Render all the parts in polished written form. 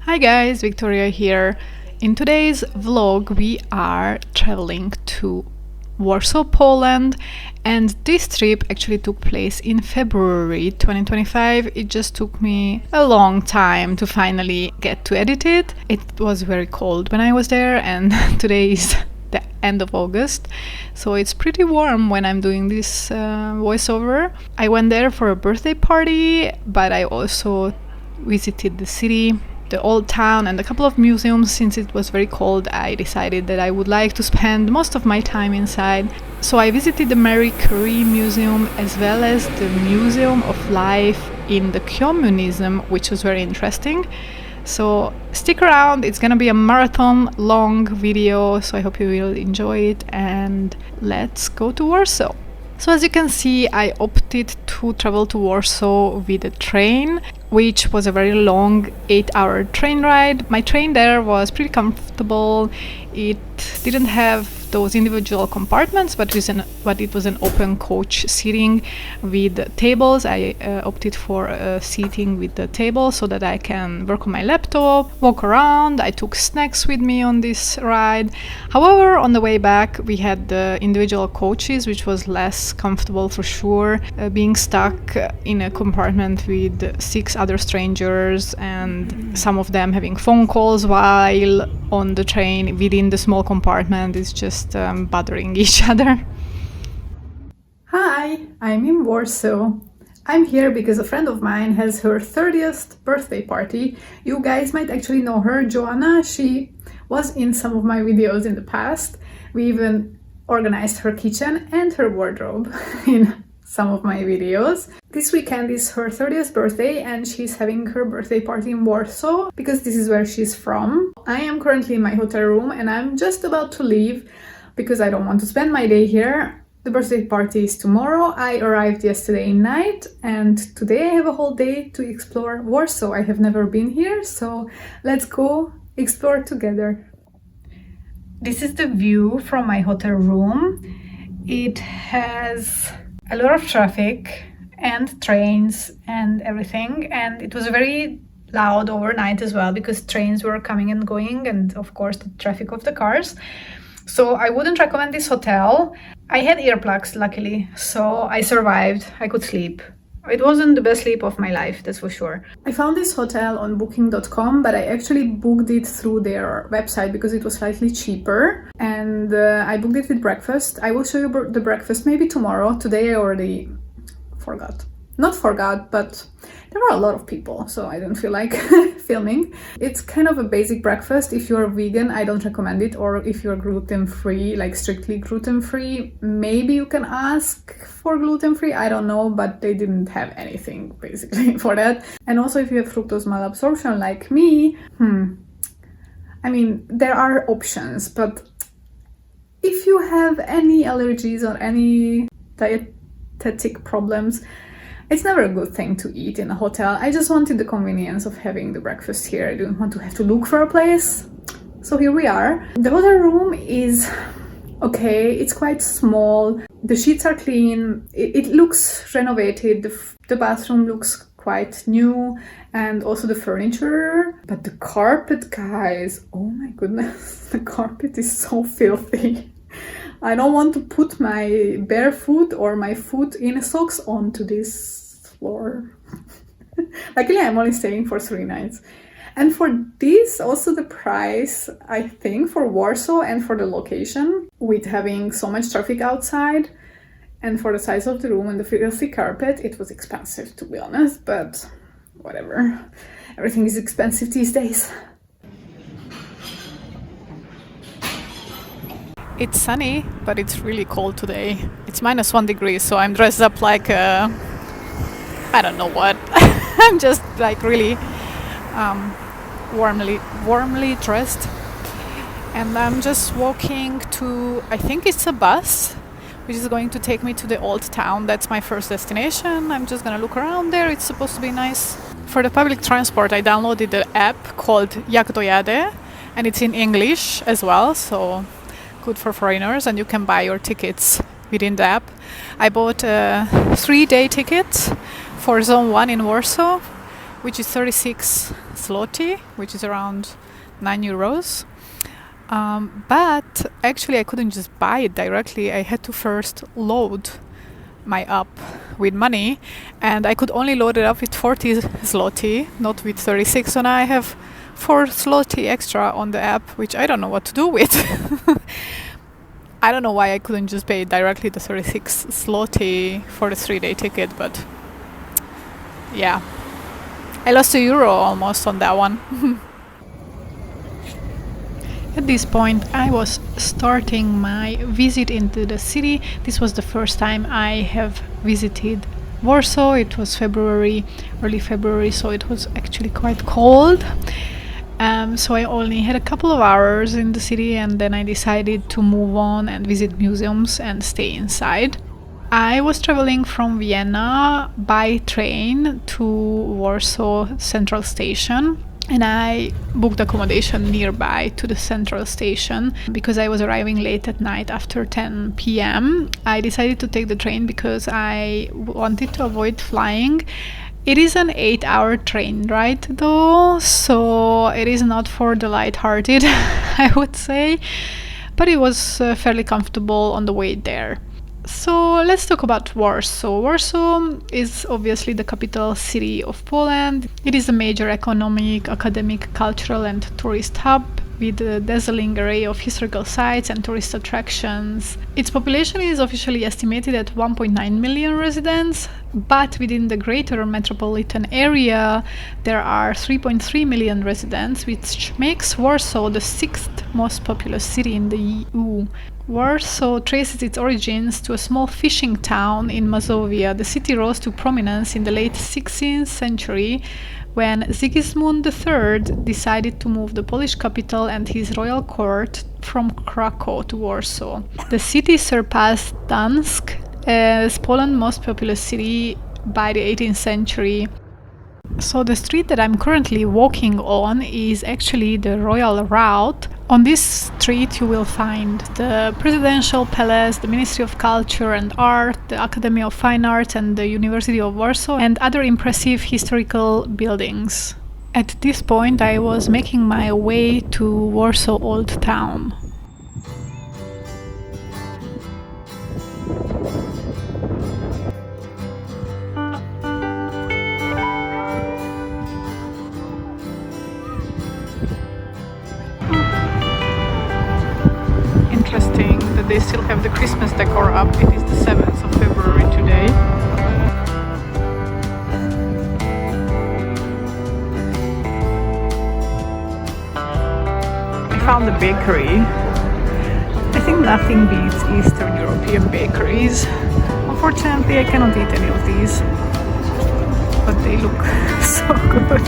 Hi guys, Victoria here. In today's vlog we are traveling to Warsaw, Poland, and this trip actually took place in February 2025. It just took me a long time to finally get to edit it. It was very cold when I was there, and today is the end of August, so it's pretty warm when I'm doing this voiceover. I went there for a birthday party, but I also visited the city, the Old Town, and a couple of museums. Since it was very cold, I decided that I would like to spend most of my time inside. So I visited the Marie Curie Museum as well as the Museum of Life in the Communism, which was very interesting. So stick around, it's gonna be a marathon long video, so I hope you will enjoy it, and let's go to Warsaw. So as you can see, I opted to travel to Warsaw with a train, which was a very long 8-hour train ride. My train there was pretty comfortable. It didn't have those individual compartments, but it was an open coach seating with tables. I opted for seating with the table so that I can work on my laptop, walk around. I took snacks with me on this ride. However, on the way back we had the individual coaches, which was less comfortable for sure. Being stuck in a compartment with 6 other strangers, and some of them having phone calls while on the train within the small compartment is just bothering each other. Hi, I'm in Warsaw. I'm here because a friend of mine has her 30th birthday party. You guys might actually know her, Joanna. She was in some of my videos in the past. We even organized her kitchen and her wardrobe in some of my videos. This weekend is her 30th birthday, and she's having her birthday party in Warsaw because this is where she's from. I am currently in my hotel room and I'm just about to leave because I don't want to spend my day here. The birthday party is tomorrow. I arrived yesterday night, and today I have a whole day to explore Warsaw. I have never been here, so let's go explore together. This is the view from my hotel room. It has a lot of traffic and trains and everything, and it was very loud overnight as well because trains were coming and going, and of course the traffic of the cars. So I wouldn't recommend this hotel. I had earplugs luckily, so I survived. I could sleep. It wasn't the best sleep of my life, that's for sure. I found this hotel on booking.com, but I actually booked it through their website because it was slightly cheaper, and I booked it with breakfast. I will show you the breakfast maybe tomorrow. Today I already forgot. Not forgot, but there were a lot of people, so I don't feel like filming. It's kind of a basic breakfast. If you're vegan, I don't recommend it, or if you're gluten-free, like strictly gluten-free, maybe you can ask for gluten-free, I don't know, but they didn't have anything basically for that. And also if you have fructose malabsorption like me, I mean, there are options, but if you have any allergies or any dietetic problems, it's never a good thing to eat in a hotel. I just wanted the convenience of having the breakfast here. I didn't want to have to look for a place. So here we are. The hotel room is okay. It's quite small. The sheets are clean. It looks renovated. The bathroom looks quite new, and also the furniture. But the carpet, guys, oh my goodness, the carpet is so filthy. I don't want to put my bare foot or my foot in socks onto this floor. Luckily, I'm only staying for 3 nights. And for this, also the price, I think, for Warsaw and for the location, with having so much traffic outside, and for the size of the room and the filthy carpet, it was expensive, to be honest, but whatever. Everything is expensive these days. It's sunny, but it's really cold today. It's -1 degree, so I'm dressed up like I don't know what. I'm just like really warmly dressed. And I'm just walking to, I think it's a bus, which is going to take me to the Old Town. That's my first destination. I'm just gonna look around there. It's supposed to be nice. For the public transport, I downloaded the app called Jak Dojadę, and it's in English as well, so good for foreigners, and you can buy your tickets within the app. I bought a 3-day ticket for Zone 1 in Warsaw, which is 36 zloty, which is around 9 euros. But actually I couldn't just buy it directly. I had to first load my app with money, and I could only load it up with 40 zloty, not with 36. So now I have 4 zloty extra on the app, which I don't know what to do with. I don't know why I couldn't just pay directly the 36 zloty for the 3-day ticket, but yeah, I lost €1 almost on that one. At this point I was starting my visit into the city. This was the first time I have visited Warsaw. It was February, early February, so it was actually quite cold. So I only had a couple of hours in the city, and then I decided to move on and visit museums and stay inside. I was traveling from Vienna by train to Warsaw Central Station, and I booked accommodation nearby to the central station because I was arriving late at night after 10 p.m. I decided to take the train because I wanted to avoid flying. It is an 8-hour train ride though, so it is not for the light-hearted, I would say, but it was fairly comfortable on the way there. So let's talk about Warsaw. Warsaw is obviously the capital city of Poland. It is a major economic, academic, cultural and tourist hub with a dazzling array of historical sites and tourist attractions. Its population is officially estimated at 1.9 million residents, but within the greater metropolitan area there are 3.3 million residents, which makes Warsaw the 6th most populous city in the EU. Warsaw traces its origins to a small fishing town in Mazovia. The city rose to prominence in the late 16th century when Sigismund III decided to move the Polish capital and his royal court from Krakow to Warsaw. The city surpassed Gdańsk as Poland's most populous city by the 18th century. So the street that I'm currently walking on is actually the Royal Route. On this street you will find the Presidential Palace, the Ministry of Culture and Art, the Academy of Fine Arts and the University of Warsaw, and other impressive historical buildings. At this point I was making my way to Warsaw Old Town. Interesting that they still have the Christmas decor up. It is the 7th of February today. I found a bakery. I think nothing beats Eastern European bakeries. Unfortunately, I cannot eat any of these, but they look so good.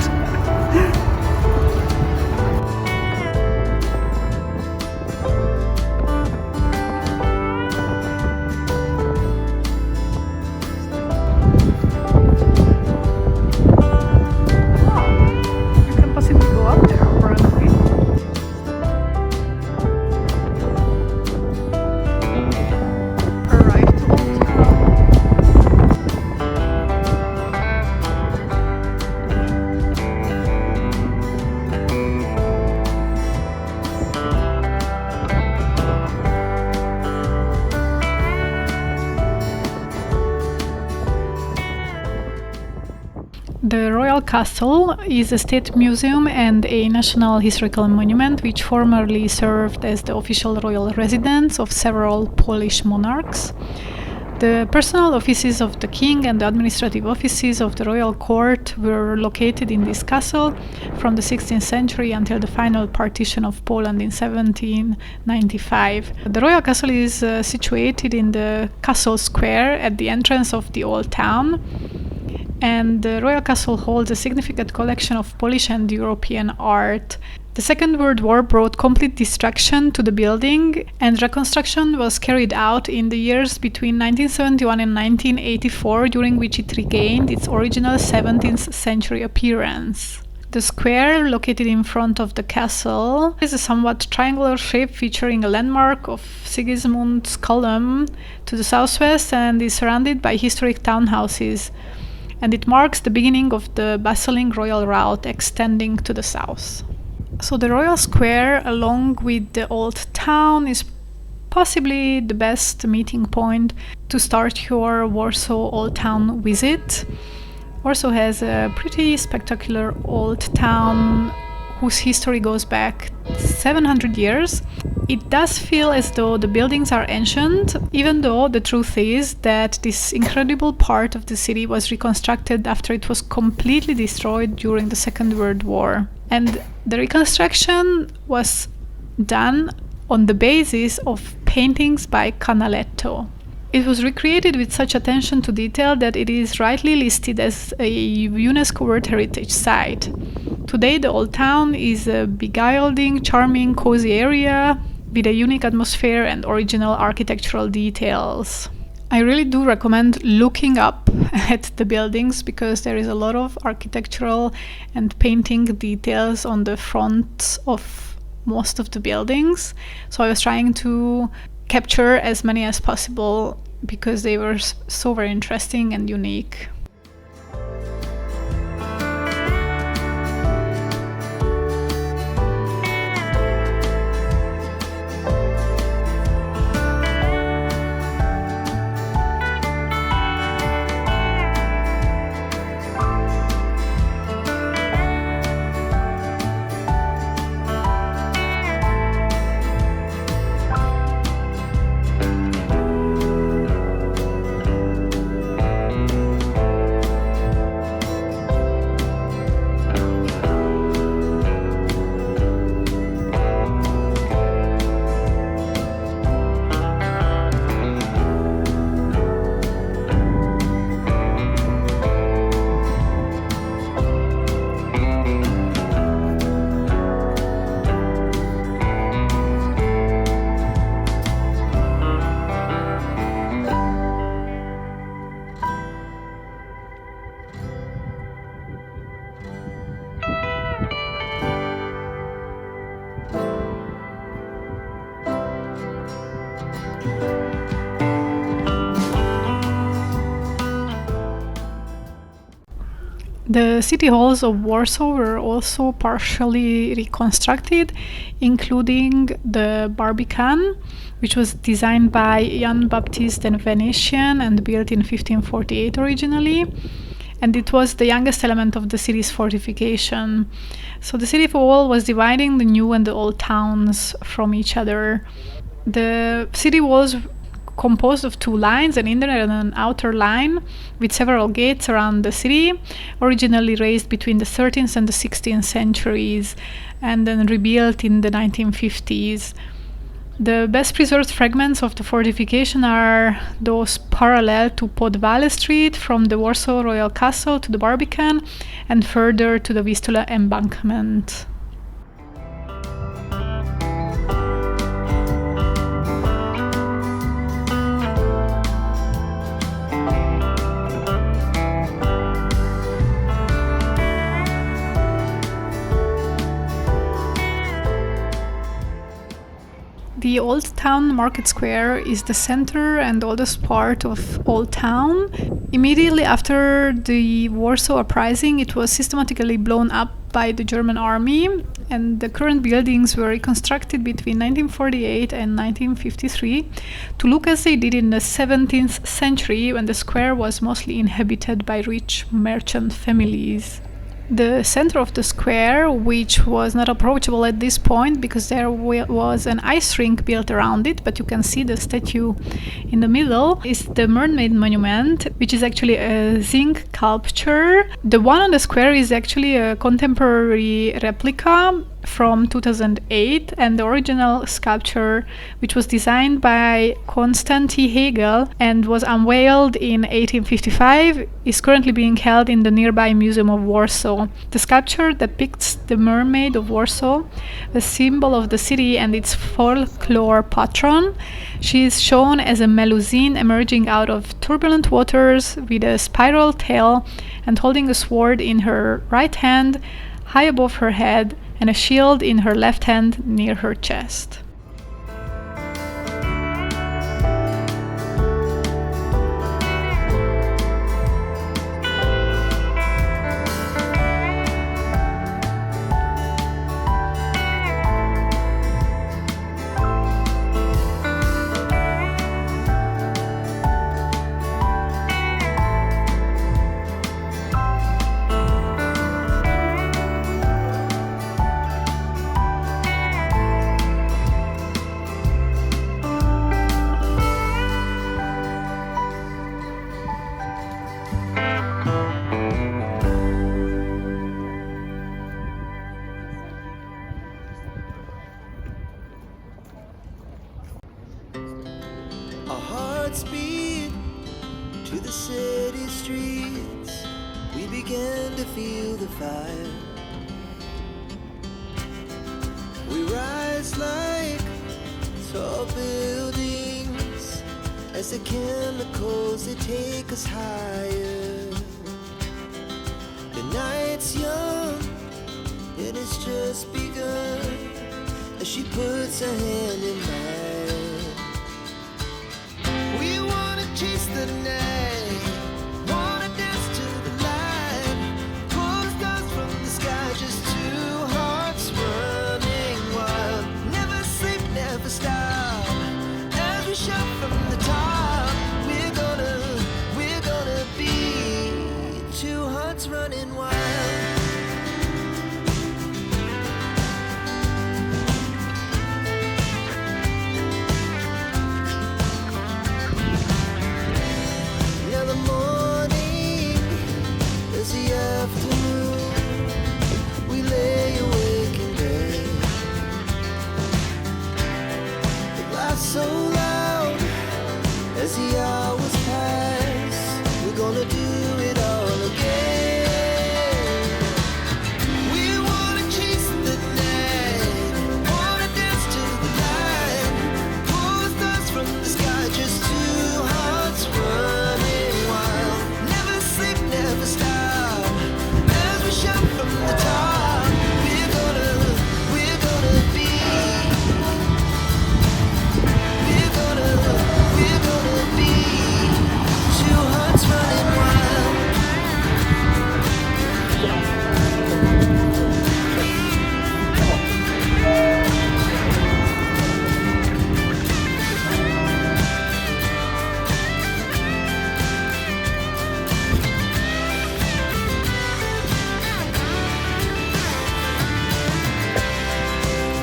The Royal Castle is a state museum and a national historical monument which formerly served as the official royal residence of several Polish monarchs. The personal offices of the king and the administrative offices of the royal court were located in this castle from the 16th century until the final partition of Poland in 1795. The royal castle is situated in the castle square at the entrance of the Old Town. And the Royal Castle holds a significant collection of Polish and European art. The Second World War brought complete destruction to the building, and reconstruction was carried out in the years between 1971 and 1984, during which it regained its original 17th century appearance. The square, located in front of the castle, is a somewhat triangular shape featuring a landmark of Sigismund's column to the southwest and is surrounded by historic townhouses. and it marks the beginning of the bustling royal route extending to the south. So the Royal Square, along with the Old Town, is possibly the best meeting point to start your Warsaw Old Town visit. Warsaw has a pretty spectacular old town whose history goes back 700 years. It does feel as though the buildings are ancient, even though the truth is that this incredible part of the city was reconstructed after it was completely destroyed during the Second World War. And the reconstruction was done on the basis of paintings by Canaletto. It was recreated with such attention to detail that it is rightly listed as a UNESCO World Heritage Site. Today, the Old Town is a beguiling, charming, cozy area with a unique atmosphere and original architectural details. I really do recommend looking up at the buildings because there is a lot of architectural and painting details on the fronts of most of the buildings. So I was trying to capture as many as possible because they were so very interesting and unique. The city halls of Warsaw were also partially reconstructed, including the Barbican, which was designed by Jan Baptist the Venetian and built in 1548 originally. And it was the youngest element of the city's fortification. So the city wall was dividing the new and the old towns from each other. The city walls composed of two lines, an inner and an outer line, with several gates around the city, originally raised between the 13th and the 16th centuries, and then rebuilt in the 1950s. The best preserved fragments of the fortification are those parallel to Podvale Street from the Warsaw Royal Castle to the Barbican and further to the Vistula embankment. The Old Town Market Square is the center and oldest part of Old Town. Immediately after the Warsaw Uprising, it was systematically blown up by the German army, and the current buildings were reconstructed between 1948 and 1953 to look as they did in the 17th century, when the square was mostly inhabited by rich merchant families. The center of the square, which was not approachable at this point because there was an ice rink built around it, but you can see the statue in the middle, is the Mermaid Monument, which is actually a zinc sculpture. The one on the square is actually a contemporary replica from 2008, and the original sculpture, which was designed by Konstanty Hegel and was unveiled in 1855, is currently being held in the nearby Museum of Warsaw. The sculpture depicts the Mermaid of Warsaw, the symbol of the city and its folklore patron. She is shown as a Melusine emerging out of turbulent waters with a spiral tail and holding a sword in her right hand, high above her head, and a shield in her left hand near her chest. Our hearts beat to the city streets. We began to feel the fire. We rise like tall buildings as the chemicals, they take us higher. The night's young and it's just begun as she puts her hand in mine. We wanna chase the night, wanna dance to the light, pull the stars from the sky, just two hearts running wild. Never sleep, never stop, as we shout from the top. We're gonna be two hearts running wild. Now the morning is the afternoon. We lay awake in bed. The laughs so loud as the hours pass. We're gonna do it all again. We wanna chase the night, wanna dance to the light, pull the stars from the sky, just two hearts running wild. Never sleep, never stop, as we shout from the top. We're gonna be, we're gonna be two hearts running wild.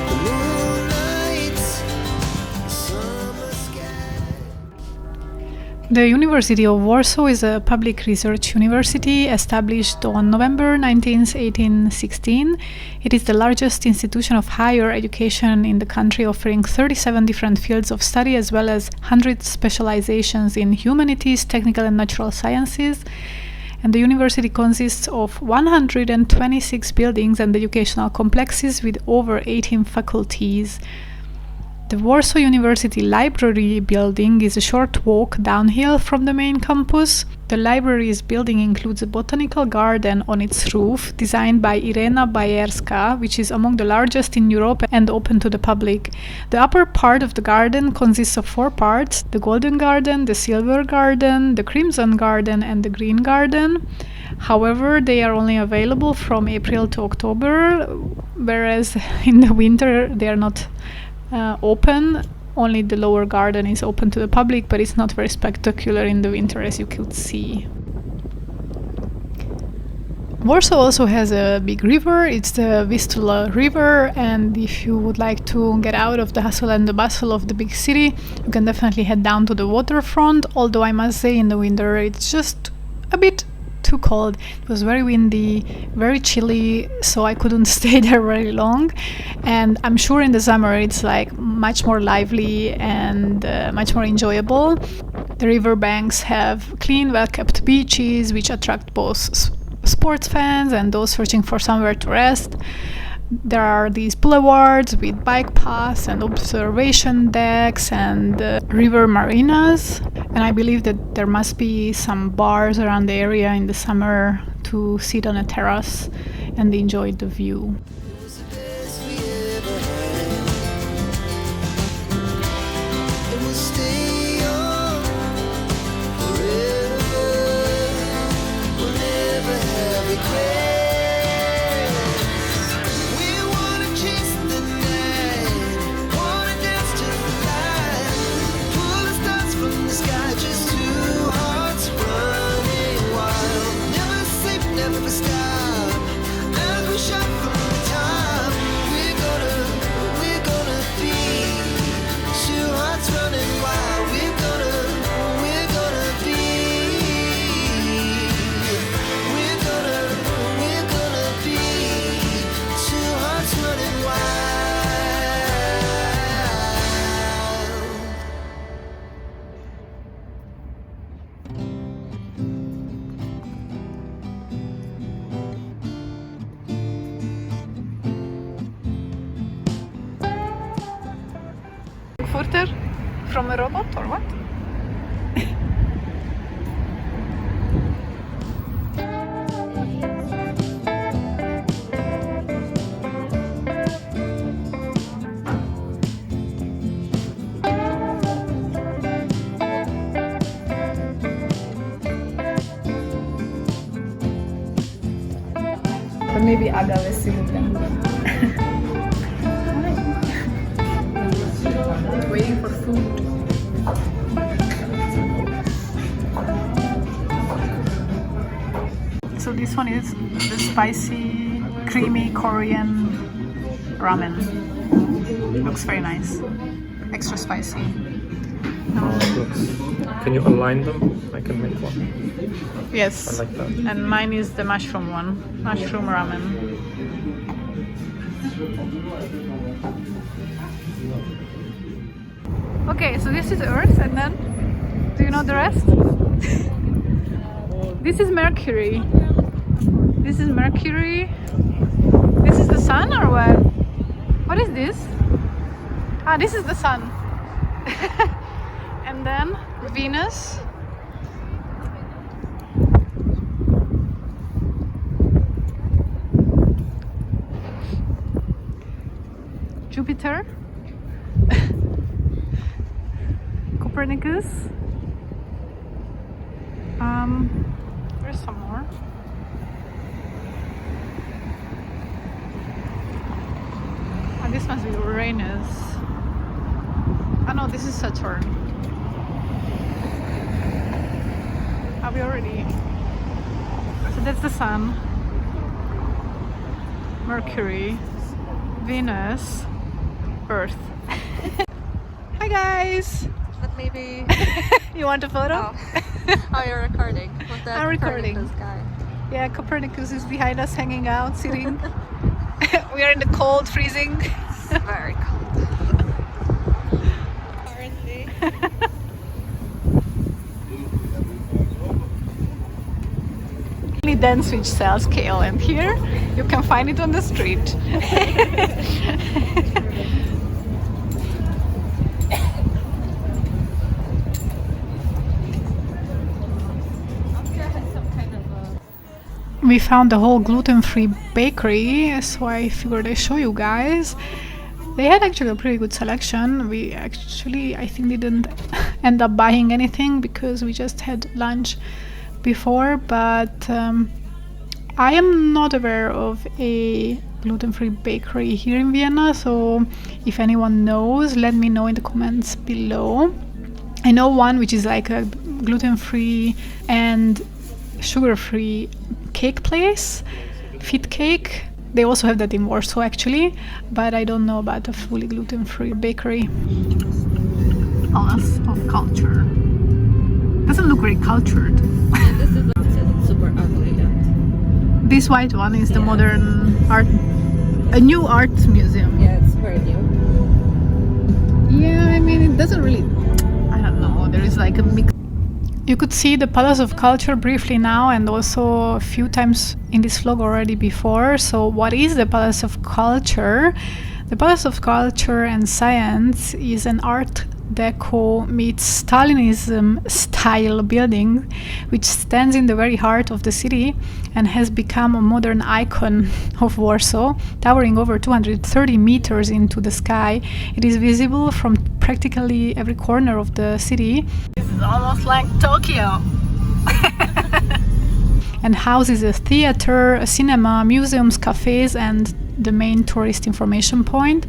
The moonlight, the summer sky. The University of Warsaw is a public research university established on November 19th, 1816. It is the largest institution of higher education in the country, offering 37 different fields of study as well as 100 specializations in humanities, technical and natural sciences. And the university consists of 126 buildings and educational complexes with over 18 faculties. The Warsaw University Library building is a short walk downhill from the main campus. The library's building includes a botanical garden on its roof, designed by Irena Bajerska, which is among the largest in Europe and open to the public. The upper part of the garden consists of 4 parts: the Golden Garden, the Silver Garden, the Crimson Garden, and the Green Garden. However, they are only available from April to October, whereas in the winter they are not open. Only the lower garden is open to the public, but it's not very spectacular in the winter, as you could see. Warsaw also has a big river. It's the Vistula River, and if you would like to get out of the hustle and the bustle of the big city, you can definitely head down to the waterfront, although I must say in the winter it's just a bit too cold. It was very windy, very chilly, so I couldn't stay there very long. And I'm sure in the summer it's like much more lively and much more enjoyable. The riverbanks have clean, well-kept beaches which attract both sports fans and those searching for somewhere to rest. There are these boulevards with bike paths and observation decks and river marinas. And I believe that there must be some bars around the area in the summer to sit on a terrace and enjoy the view. It was the best we ever had. And we'll stay on forever. We'll never have regrets. We wanna chase the night, wanna dance to the light, pull the stars from the sky, just two hearts running wild. Never sleep, never stop, as we shout from the top. Frankfurter from a robot or what? Or maybe agave syrup. Waiting for food. So this one is the spicy, creamy Korean ramen. Looks very nice. Extra spicy. Can you align them? I can make one. Yes. I like that. And mine is the mushroom one. Mushroom ramen. Okay, so this is Earth, and then do you know the rest? This is Mercury. This is Mercury. This is the sun or what? What is this? Ah, this is the sun. And then Venus. Jupiter. Copernicus. There's some more. Ah, this must be Uranus. Ah no, this is Saturn. Are we already? So that's the Sun, Mercury, Venus, Earth. Hi guys! But maybe... You want a photo? Oh, you're recording. With that I'm recording. Copernicus guy. Yeah, Copernicus is behind us hanging out, sitting. We are in the cold, freezing. It's very cold. Currently. Only dense which sells kale, and here you can find it on the street. We found the whole gluten-free bakery, so I figured I'd show you guys. They had actually a pretty good selection. We actually, I think, didn't end up buying anything because we just had lunch before, but I am not aware of a gluten-free bakery here in Vienna, so if anyone knows, let me know in the comments below. I know one which is like a gluten-free and sugar-free cake place, Fit Cake. They also have that in Warsaw actually, but I don't know about a fully gluten-free bakery. Palace of Culture. Doesn't look very cultured. This is super ugly. And This white one is the modern art, a new art museum. yeah, it's very new. Yeah, I mean, it doesn't really, I don't know, there is like a mix. You could see the Palace of Culture briefly now and also a few times in this vlog already before. So what is the Palace of Culture? The Palace of Culture and Science is an Art Deco meets Stalinism style building which stands in the very heart of the city and has become a modern icon of Warsaw, towering over 230 meters into the sky. It is visible from practically every corner of the city. This is almost like Tokyo. And houses a theater, a cinema, museums, cafes, and the main tourist information point.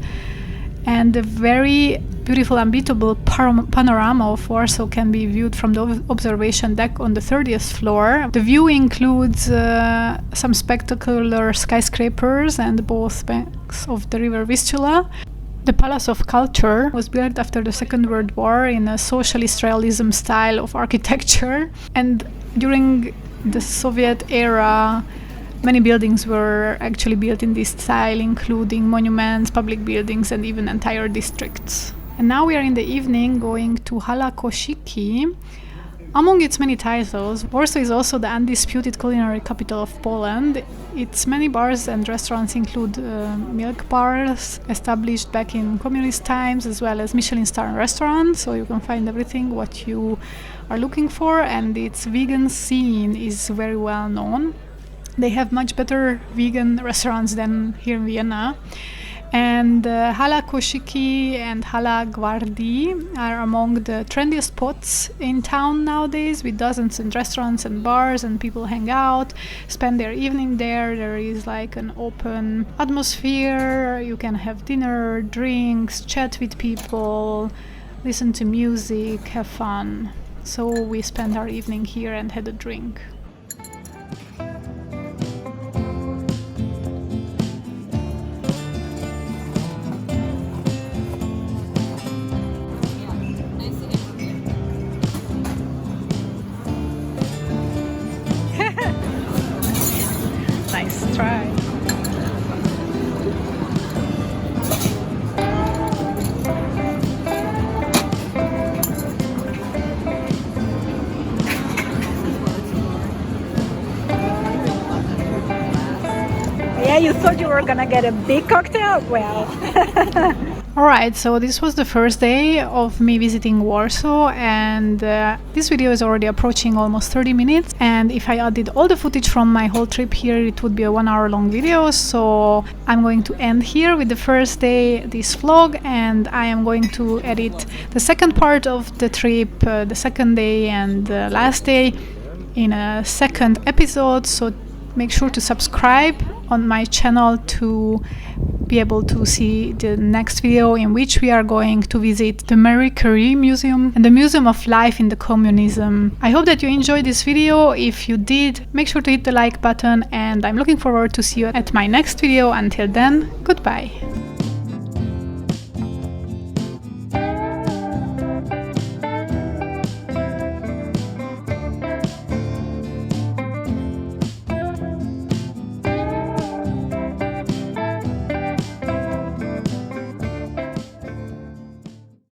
And a very beautiful, unbeatable panorama of Warsaw can be viewed from the observation deck on the 30th floor. The view includes some spectacular skyscrapers and both banks of the river Vistula. The Palace of Culture was built after the Second World War in a socialist realism style of architecture, and during the Soviet era many buildings were actually built in this style, including monuments, public buildings, and even entire districts. And now we are in the evening going to Hala Koshiki, Among its many titles, Warsaw is also the undisputed culinary capital of Poland. Its many bars and restaurants include milk bars established back in communist times, as well as Michelin star restaurants, so you can find everything what you are looking for, and its vegan scene is very well known. They have much better vegan restaurants than here in Vienna. And Hala Koshiki and Hala Gwardi are among the trendiest spots in town nowadays, with dozens of restaurants and bars, and people hang out, spend their evening there. There is like an open atmosphere, you can have dinner, drinks, chat with people, listen to music, have fun. So we spent our evening here and had a drink. Nice try. Yeah, you thought you were gonna get a big cocktail? Well. Alright, so this was the first day of me visiting Warsaw, and this video is already approaching almost 30 minutes, and if I added all the footage from my whole trip here, it would be a 1 hour long video. So I'm going to end here with the first day, this vlog, and I am going to edit the second part of the trip, the second day and the last day, in a second episode. So make sure to subscribe on my channel to be able to see the next video, in which we are going to visit the Marie Curie Museum and the Museum of Life in the Communism. I hope that you enjoyed this video. If you did, make sure to hit the like button, and I'm looking forward to see you at my next video. Until then, goodbye.